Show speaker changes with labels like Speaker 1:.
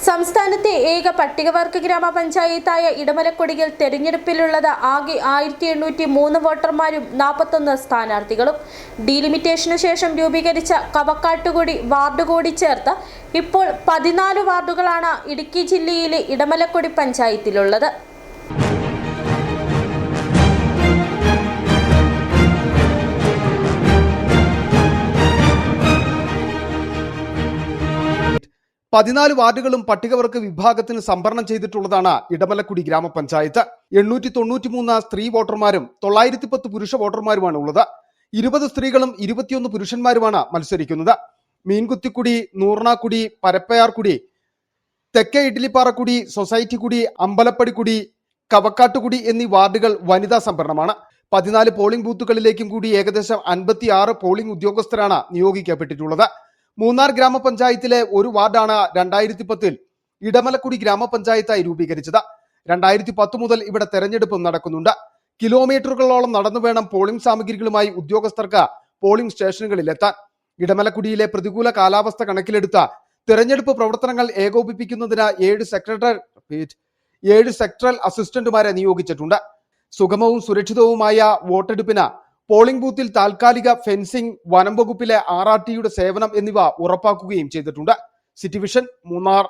Speaker 1: സംസ്ഥാനത്തെ ഏക പട്ടികവർഗ ഗ്രാമപഞ്ചായത്തായ ഇടമലക്കുടിയിൽ തെരഞ്ഞെടുപ്പിലുള്ളത് ആകെ 1803 വോട്ടർമാരും 41 സ്ഥാനാർത്ഥികളും. ഡീലിമിറ്റേഷനു ശേഷം രൂപീകരിച്ച കവക്കാട്ടുകുടി വാർഡ് കൂടി ചേർത്ത് ഇപ്പോൾ 14 വാർഡുകളാണ് ഇടുക്കി ജില്ലയിലെ ഇടമലക്കുടി പഞ്ചായത്തിലുള്ളത്.
Speaker 2: പതിനാല് വാർഡുകളും പട്ടികവർഗ വിഭാഗത്തിന് സംവരണം ചെയ്തിട്ടുള്ളതാണ് ഇടമലക്കുടി ഗ്രാമപഞ്ചായത്ത്. 893 സ്ത്രീ വോട്ടർമാരും 910 പുരുഷ വോട്ടർമാരുമാണ് ഉള്ളത്. 20 സ്ത്രീകളും 21 പുരുഷന്മാരുമാണ് മത്സരിക്കുന്നത്. മീൻകുത്തിക്കുടി, നൂർണാക്കുടി, പരപ്പയാർക്കുടി, തെക്കേ ഇഡ്ലിപ്പാറക്കുടി, സൊസൈറ്റിക്കുടി, അമ്പലപ്പടിക്കുടി, കവക്കാട്ടുകുടി എന്നീ വാർഡുകൾ വനിതാ സംവരണമാണ്. 14 പോളിംഗ് ബൂത്തുകളിലേക്കും കൂടി ഏകദേശം 56 പോളിംഗ് ഉദ്യോഗസ്ഥരാണ് നിയോഗിക്കപ്പെട്ടിട്ടുള്ളത്. മൂന്നാർ ഗ്രാമപഞ്ചായത്തിലെ ഒരു വാർഡാണ് 2010 ഇടമലക്കുടി ഗ്രാമപഞ്ചായത്തായി രൂപീകരിച്ചത്. 2010 മുതൽ ഇവിടെ തെരഞ്ഞെടുപ്പ് നടക്കുന്നുണ്ട്. കിലോമീറ്ററുകളോളം നടന്നു വേണം പോളിംഗ് സാമഗ്രികളുമായി ഉദ്യോഗസ്ഥർക്ക് പോളിംഗ് സ്റ്റേഷനുകളിലെത്താൻ. ഇടമലക്കുടിയിലെ പ്രതികൂല കാലാവസ്ഥ കണക്കിലെടുത്ത് തെരഞ്ഞെടുപ്പ് പ്രവർത്തനങ്ങൾ ഏകോപിപ്പിക്കുന്നതിന് 7 സെക്ടറൽ അസിസ്റ്റന്റുമാരെ നിയോഗിച്ചിട്ടുണ്ട്. സുഗമവും സുരക്ഷിതവുമായ വോട്ടെടുപ്പിന് പോളിംഗ് ബൂത്തിൽ താൽക്കാലിക ഫെൻസിംഗ്, വനം വകുപ്പിലെ RRTയുടെ സേവനം എന്നിവ ഉറപ്പാക്കുകയും ചെയ്തിട്ടുണ്ട്. City vision, Munnar.